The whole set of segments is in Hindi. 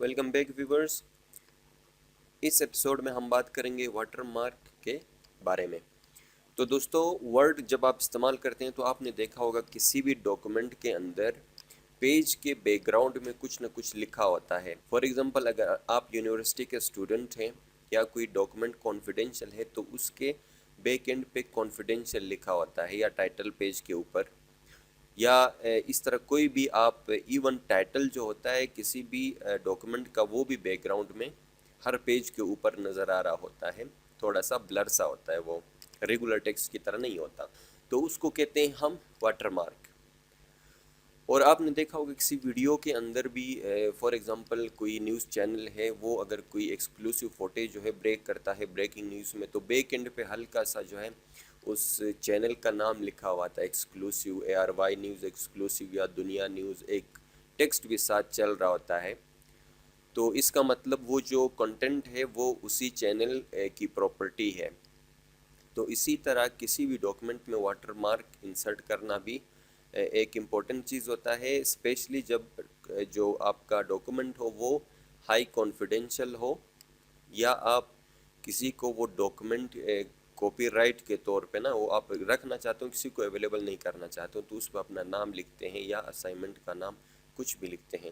Welcome back viewers. इस एपिसोड में हम बात करेंगे वाटरमार्क के बारे में। तो दोस्तों, वर्ड जब आप इस्तेमाल करते हैं तो आपने देखा होगा किसी भी डॉक्यूमेंट के अंदर पेज के बैकग्राउंड में कुछ न कुछ लिखा होता है। फॉर एग्जांपल, अगर आप यूनिवर्सिटी के स्टूडेंट हैं या कोई डॉक्यूमेंट कॉन्फिडेंशियल है तो उसके बैक एंड पे कॉन्फिडेंशियल लिखा होता है, या टाइटल पेज के ऊपर, या इस तरह कोई भी आप इवन टाइटल जो होता है किसी भी डॉक्यूमेंट का, वो भी बैकग्राउंड में हर पेज के ऊपर नज़र आ रहा होता है। थोड़ा सा ब्लर सा होता है, वो रेगुलर टेक्स्ट की तरह नहीं होता, तो उसको कहते हैं हम वाटरमार्क। और आपने देखा होगा किसी वीडियो के अंदर भी, फॉर एग्जांपल कोई न्यूज़ चैनल है, वो अगर कोई एक्सक्लूसिव फुटेज जो है ब्रेक करता है ब्रेकिंग न्यूज़ में, तो बैक एंड पे हल्का सा जो है उस चैनल का नाम लिखा हुआ था, एक्सक्लूसिव ARY न्यूज़ एक्सक्लूसिव या दुनिया न्यूज़, एक टेक्स्ट भी साथ चल रहा होता है। तो इसका मतलब वो जो कंटेंट है वो उसी चैनल की प्रॉपर्टी है। तो इसी तरह किसी भी डॉक्यूमेंट में वाटरमार्क इंसर्ट करना भी एक इम्पॉर्टेंट चीज़ होता है, स्पेशली जब जो आपका डॉक्यूमेंट हो वो हाई कॉन्फिडेंशियल हो, या आप किसी को वो डॉक्यूमेंट कॉपीराइट के तौर पे ना वो आप रखना चाहते हो, किसी को अवेलेबल नहीं करना चाहते हो, तो उस पर अपना नाम लिखते हैं या असाइनमेंट का नाम कुछ भी लिखते हैं।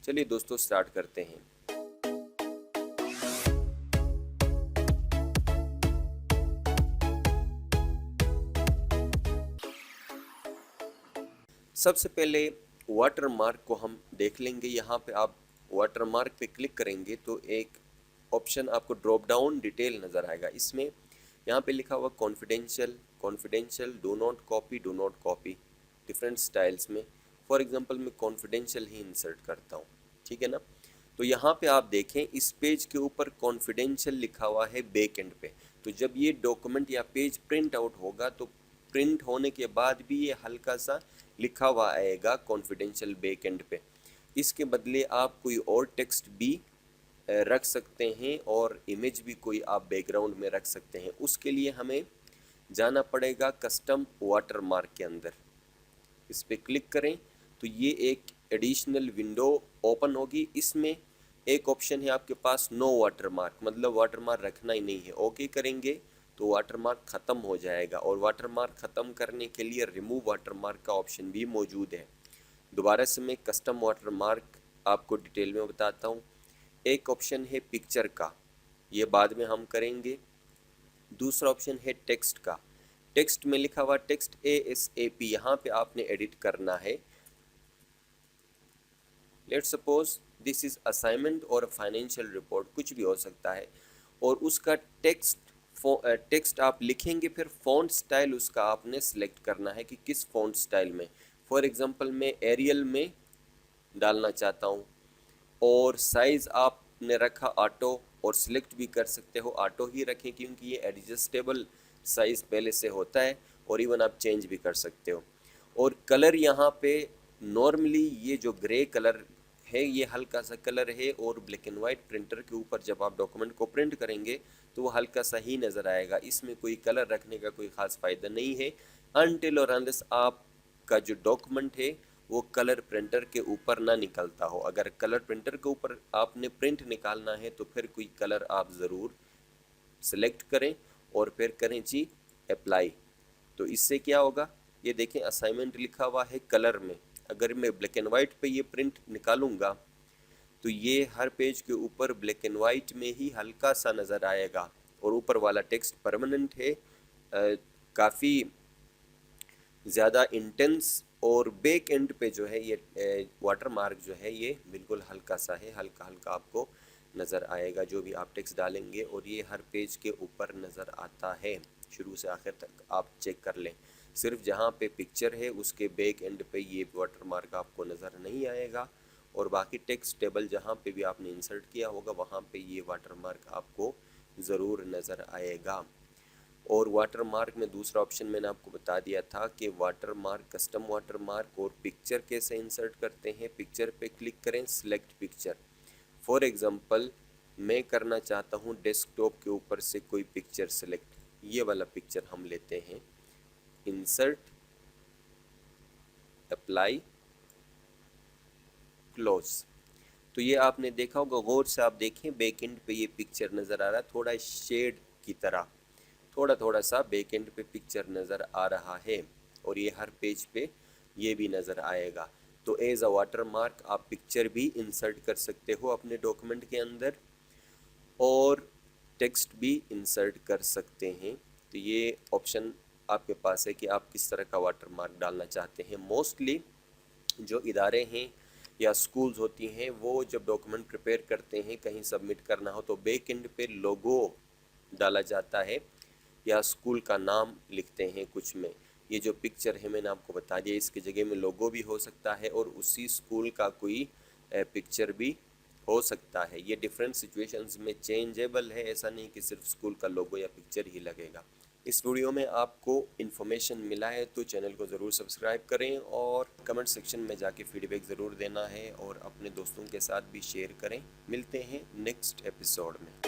चलिए दोस्तों, स्टार्ट करते हैं। सबसे पहले वाटर मार्क को हम देख लेंगे। यहाँ पे आप वाटर मार्क पे क्लिक करेंगे तो एक ऑप्शन आपको ड्रॉप डाउन डिटेल नज़र आएगा। इसमें यहाँ पे लिखा हुआ confidential, confidential, do not copy, different styles में। फॉर एग्जांपल मैं कॉन्फिडेंशियल ही इंसर्ट करता हूँ, ठीक है ना। तो यहाँ पे आप देखें, इस पेज के ऊपर कॉन्फिडेंशियल लिखा हुआ है बैक एंड पे। तो जब ये डॉक्यूमेंट या पेज प्रिंट आउट होगा तो प्रिंट होने के बाद भी ये हल्का सा लिखा हुआ आएगा कॉन्फिडेंशियल बैक एंड पे। इसके बदले आप कोई और टेक्स्ट भी रख सकते हैं और इमेज भी कोई आप बैकग्राउंड में रख सकते हैं। उसके लिए हमें जाना पड़ेगा कस्टम वाटर मार्क के अंदर। इस पर क्लिक करें तो ये एक एडिशनल विंडो ओपन होगी। इसमें एक ऑप्शन है आपके पास नो वाटर मार्क, मतलब वाटर मार्क रखना ही नहीं है। ओके करेंगे तो वाटर मार्क ख़त्म हो जाएगा, और वाटर मार्क ख़त्म करने के लिए रिमूव वाटर मार्क का ऑप्शन भी मौजूद है। दोबारा से मैं कस्टम वाटर मार्क आपको डिटेल में बताता हूँ। एक ऑप्शन है पिक्चर का, ये बाद में हम करेंगे। दूसरा ऑप्शन है टेक्स्ट का। टेक्स्ट में लिखा हुआ टेक्स्ट ASAP, यहाँ पे आपने एडिट करना है। Let's suppose this is assignment और फाइनेंशियल रिपोर्ट, कुछ भी हो सकता है। और उसका टेक्स्ट आप लिखेंगे, फिर फ़ॉन्ट स्टाइल उसका आपने सेलेक्ट करना है कि किस फ़ॉन्ट स्टाइल में। फॉर एग्जांपल मैं एरियल में डालना चाहता हूँ, और साइज़ आपने रखा ऑटो, और सिलेक्ट भी कर सकते हो ऑटो ही रखें क्योंकि ये एडजस्टेबल साइज़ पहले से होता है, और इवन आप चेंज भी कर सकते हो। और कलर यहाँ पे नॉर्मली ये जो ग्रे कलर है ये हल्का सा कलर है, और ब्लैक एंड वाइट प्रिंटर के ऊपर जब आप डॉक्यूमेंट को प्रिंट करेंगे तो वो हल्का सा ही नज़र आएगा। इसमें कोई कलर रखने का कोई ख़ास फ़ायदा नहीं है, अनटिल और अनलेस आपका जो डॉक्यूमेंट है वो कलर प्रिंटर के ऊपर ना निकलता हो। अगर कलर प्रिंटर के ऊपर आपने प्रिंट निकालना है तो फिर कोई कलर आप ज़रूर सेलेक्ट करें और फिर करें जी अप्लाई। तो इससे क्या होगा, ये देखें असाइनमेंट लिखा हुआ है कलर में। अगर मैं ब्लैक एंड वाइट पे ये प्रिंट निकालूंगा तो ये हर पेज के ऊपर ब्लैक एंड वाइट में ही हल्का सा नज़र आएगा, और ऊपर वाला टेक्स्ट परमानेंट है, काफ़ी ज़्यादा इंटेंस। और बैक एंड पे जो है ये वाटर मार्क जो है ये बिल्कुल हल्का सा है, हल्का हल्का आपको नज़र आएगा जो भी आप टेक्स्ट डालेंगे, और ये हर पेज के ऊपर नज़र आता है। शुरू से आखिर तक आप चेक कर लें, सिर्फ जहाँ पे पिक्चर है उसके बैक एंड पे ये वाटर मार्क आपको नज़र नहीं आएगा, और बाकी टेक्स्ट टेबल जहाँ पे भी आपने इंसर्ट किया होगा वहाँ पे ये वाटर मार्क आपको ज़रूर नज़र आएगा। और वाटर मार्क में दूसरा ऑप्शन मैंने आपको बता दिया था कि water mark, custom water mark और पिक्चर कैसे इंसर्ट करते हैं। पिक्चर पे क्लिक करें, सिलेक्ट पिक्चर। फॉर एग्जांपल मैं करना चाहता हूँ डेस्कटॉप के ऊपर से कोई पिक्चर सेलेक्ट, ये वाला पिक्चर हम लेते हैं। Insert, apply, close. तो ये आपने देखा होगा, गौर से आप देखें बैक एंड पे ये पिक्चर नज़र आ रहा है, थोड़ा शेड की तरह, थोड़ा थोड़ा सा बैक एंड पे पिक्चर नज़र आ रहा है, और ये हर पेज पे ये भी नज़र आएगा। तो एज अ वाटर मार्क आप पिक्चर भी इंसर्ट कर सकते हो अपने डॉक्यूमेंट के अंदर, और टेक्स्ट भी इंसर्ट कर सकते हैं। तो ये ऑप्शन आपके पास है कि आप किस तरह का वाटर मार्क डालना चाहते हैं। मोस्टली जो इदारे हैं या स्कूल्स होती हैं, वो जब डॉक्यूमेंट प्रिपेयर करते हैं कहीं सबमिट करना हो तो बैक एंड पे लोगो डाला जाता है या स्कूल का नाम लिखते हैं कुछ में। ये जो पिक्चर है मैंने आपको बता दिया, इसकी जगह में लोगो भी हो सकता है और उसी स्कूल का कोई पिक्चर भी हो सकता है। ये डिफरेंट सिचुएशंस में चेंजेबल है, ऐसा नहीं कि सिर्फ स्कूल का लोगो या पिक्चर ही लगेगा। इस वीडियो में आपको इन्फॉर्मेशन मिला है तो चैनल को ज़रूर सब्सक्राइब करें और कमेंट सेक्शन में जाके फीडबैक ज़रूर देना है और अपने दोस्तों के साथ भी शेयर करें। मिलते हैं नेक्स्ट एपिसोड में।